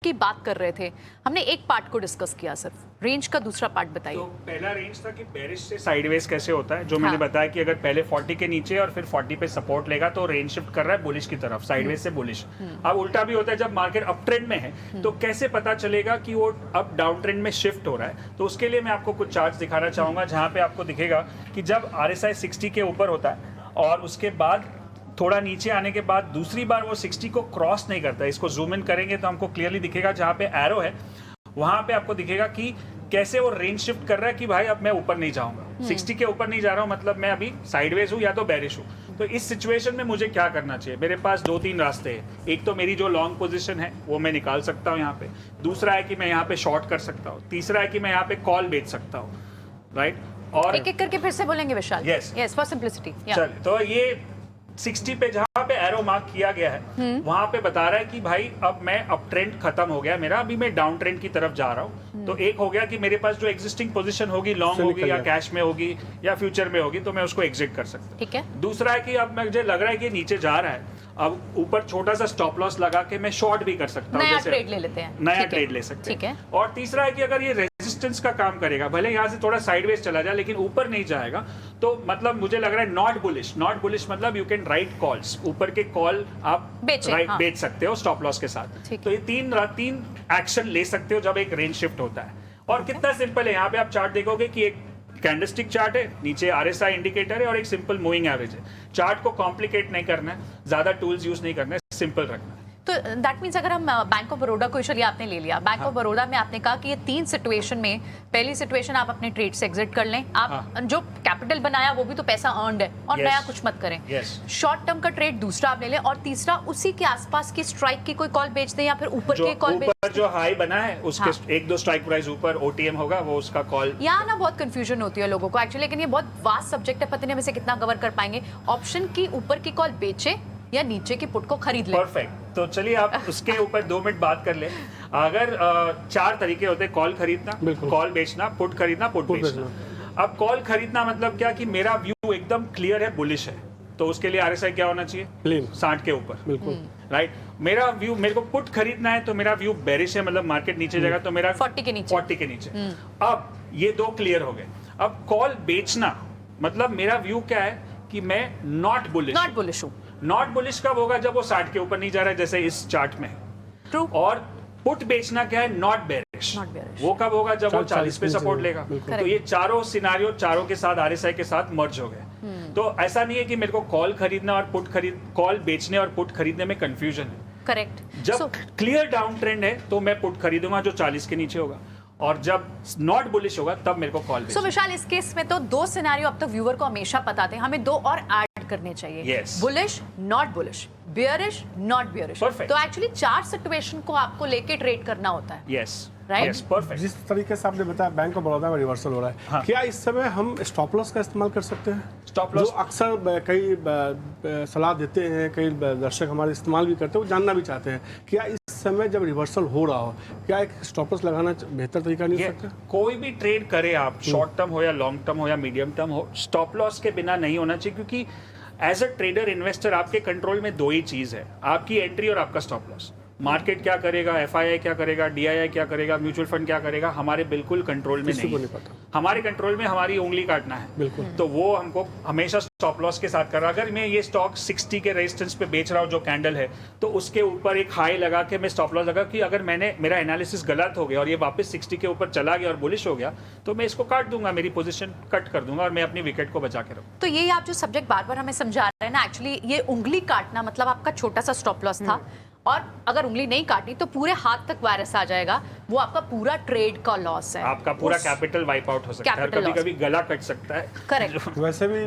की बात कर रहे थे, हमने एक पार्ट को डिस्कस किया, सिर्फ रेंज का दूसरा पार्ट बताइए। तो पहला रेंज था कि बेरिश से साइडवेज कैसे होता है, जो मैंने बताया कि अगर पहले 40 के नीचे और फिर 40 पे सपोर्ट लेगा तो रेंज शिफ्ट कर रहा है बुलिश की तरफ, साइडवेज से बुलिश। अब उल्टा भी होता है, जब मार्केट अप ट्रेंड में है तो कैसे पता चलेगा कि वो अब डाउन ट्रेंड में शिफ्ट हो रहा है। तो उसके लिए मैं आपको कुछ चार्ट्स दिखाना चाहूंगा जहां पे आपको दिखेगा कि जब RSI 60 के ऊपर होता है और उसके बाद थोड़ा नीचे आने के बाद दूसरी बार वो 60 को क्रॉस नहीं करता है। इसको जूम इन करेंगे तो हमको क्लियरली दिखेगा, जहां पे एरो है वहां पे आपको दिखेगा कि कैसे वो रेंज शिफ्ट कर रहा है कि भाई अब मैं ऊपर नहीं जाऊंगा, 60 के ऊपर नहीं जा रहा हूं, मतलब मैं अभी साइडवेज हूं या तो बेरिश हूं। तो इस सिचुएशन में मुझे क्या करना चाहिए? मेरे पास 2-3 रास्ते हैं। एक तो मेरी जो लॉन्ग पोजीशन है वो मैं निकाल सकता हूं यहाँ पे, दूसरा है कि मैं यहाँ पे शॉर्ट कर सकता हूँ, तीसरा है कि मैं यहाँ पे कॉल बेच सकता हूँ, राइट। और एक एक करके फिर से बोलेंगे विशाल। Yes for simplicity. चल, तो ये 60 पे जहां पे एरो मार्क किया गया है वहां पे बता रहा है कि भाई अब मैं अप ट्रेंड खत्म हो गया मेरा, अभी मैं डाउन ट्रेंड की तरफ जा रहा हूं। तो एक हो गया कि मेरे पास जो एग्जिस्टिंग पोजीशन होगी, लॉन्ग होगी या कैश में होगी या फ्यूचर में होगी, तो मैं उसको एग्जिट कर सकता हूं। ठीक है। दूसरा है कि अब मुझे लग रहा है कि नीचे जा रहा है, अब ऊपर छोटा सा स्टॉप लॉस लगा के मैं शॉर्ट भी कर सकता हूं, नया ट्रेड ले लेते हैं, नया ट्रेड ले सकते हैं। ठीक है। और तीसरा है कि अगर ये रेजिस्टेंस का काम करेगा, भले यहाँ से थोड़ा साइडवेज चला जाए लेकिन ऊपर नहीं जाएगा, तो मतलब मुझे लग रहा है नॉट बुलिश। नॉट बुलिश मतलब यू कैन राइट कॉल्स, ऊपर के कॉल आप बेच सकते हो स्टॉप लॉस के साथ। तो ये तीन एक्शन ले सकते हो जब एक रेंज शिफ्ट होता है। और कितना सिंपल है, यहाँ पे आप चार्ट देखोगे कि एक कैंडलस्टिक चार्ट है, नीचे RSI इंडिकेटर है और एक सिंपल मूविंग एवरेज है। चार्ट को कॉम्प्लिकेट नहीं करना है, ज्यादा टूल्स यूज नहीं करना है, सिंपल रखना है। तो दैट मीन्स अगर हम बैंक ऑफ बड़ौदा को चलिए आपने ले लिया, बैंक ऑफ बड़ौदा में आपने कहा कि ये 3 सिचुएशन में, पहली सिचुएशन आप अपने ट्रेड से एग्जिट कर लें, आप जो कैपिटल बनाया वो भी तो पैसा अर्नड है और नया कुछ मत करें। शॉर्ट टर्म का ट्रेड दूसरा आप ले लें और तीसरा उसी के आसपास की स्ट्राइक की कोई कॉल बेच दें या फिर ऊपर के कॉल बेच दें। जो हाई बना है उसके 1-2 स्ट्राइक प्राइस ऊपर OTM होगा, वो उसका कॉल। यहाँ ना बहुत कंफ्यूजन होती है लोगों को एक्चुअली, लेकिन ये बहुत वास्ट सब्जेक्ट है, पता नहीं हम इसे कितना कवर कर पाएंगे। ऑप्शन की ऊपर की कॉल बेचे या नीचे की पुट को खरीद ले। परफेक्ट। तो चलिए आप उसके ऊपर 2 मिनट बात कर ले। अगर 4 तरीके होते हैं, कॉल खरीदना, कॉल बेचना, पुट खरीदना, पुट बेचना। अब कॉल खरीदना मतलब क्या कि मेरा व्यू एकदम क्लियर है, बुलिश है, तो उसके लिए RSI क्या होना चाहिए? 60 के ऊपर, बिल्कुल राइट। मेरा व्यू, मेरे को पुट खरीदना है तो मेरा व्यू बेरिश है, मतलब मार्केट नीचे जाएगा, तो मेरा 40 के नीचे। अब ये 2 क्लियर हो गए। अब कॉल बेचना मतलब मेरा व्यू क्या है कि मैं नॉट बुलिश हूँ। नॉट बुलिश कब होगा? जब वो 60 के ऊपर नहीं जा रहा है, जैसे इस चार्ट में। True. और पुट बेचना क्या है? Not bearish. वो कब होगा? जब वो 40 पे सपोर्ट लेगा। तो ये चारों सिनारियो चारों के साथ RSI के साथ मर्ज हो गए। तो ऐसा नहीं है कि मेरे को कॉल खरीदना और कॉल बेचने और पुट खरीदने में कंफ्यूजन है। करेक्ट। जब क्लियर डाउन ट्रेंड है तो मैं पुट खरीदूंगा जो 40 के नीचे होगा, और जब नॉट बुलिश होगा तब मेरे को कॉल। सो विशाल, इस केस में तो 2 सिनेरियो अब तक व्यूअर को हमेशा पता थे, हमें 2 और ऐड करने चाहिए। Bullish, not bullish, bearish, not bearish. तो एक्चुअली 4 सिचुएशन को आपको लेके ट्रेड करना होता है। Right, perfect. जिस तरीके से आपने बताया बैंक ऑफ बड़ौदा में रिवर्सल हो रहा है, क्या इस समय हम स्टॉप लॉस का इस्तेमाल कर सकते हैं? स्टॉप लॉस जो अक्सर कई सलाह देते हैं, कई दर्शक हमारे इस्तेमाल भी करते हैं, वो जानना भी चाहते हैं, क्या इस समय जब रिवर्सल हो रहा हो क्या एक स्टॉप लॉस लगाना बेहतर तरीका नहीं हो सकता? कोई भी ट्रेड करे आप, शॉर्ट टर्म हो या लॉन्ग टर्म हो या मीडियम टर्म हो, स्टॉप लॉस के बिना नहीं होना चाहिए, क्योंकि एज अ ट्रेडर इन्वेस्टर आपके कंट्रोल में 2 ही चीज है, आपकी एंट्री और आपका स्टॉप लॉस। मार्केट क्या करेगा, FII क्या करेगा, DII क्या करेगा, म्यूचुअल फंड क्या करेगा, हमारे बिल्कुल कंट्रोल में नहीं पता। हमारे कंट्रोल में हमारी उंगली काटना है, बिल्कुल। तो वो हमको हमेशा स्टॉप लॉस के साथ कर रहा। अगर मैं ये स्टॉक 60 के रेजिस्टेंस पे बेच रहा हूँ जो कैंडल है, तो उसके ऊपर एक हाई लगा के मैं स्टॉप लॉस लगा कि अगर मेरा एनालिसिस गलत हो गया और ये वापस 60 के ऊपर चला गया और बुलिश हो गया, तो मैं इसको काट दूंगा, मेरी पोजीशन कट कर दूंगा और मैं अपनी विकेट को बचा के रखूँ। तो यही आप जो सब्जेक्ट बार बार हमें समझा रहे हैं ना, एक्चुअली ये उंगली काटना मतलब आपका छोटा सा स्टॉप लॉस था, और अगर उंगली नहीं काटी तो पूरे हाथ तक वायरस आ जाएगा, वो आपका पूरा ट्रेड का लॉस है, आपका पूरा कैपिटल वाइप आउट हो सकता है, कभी कभी गला कट सकता है। करेक्ट। वैसे भी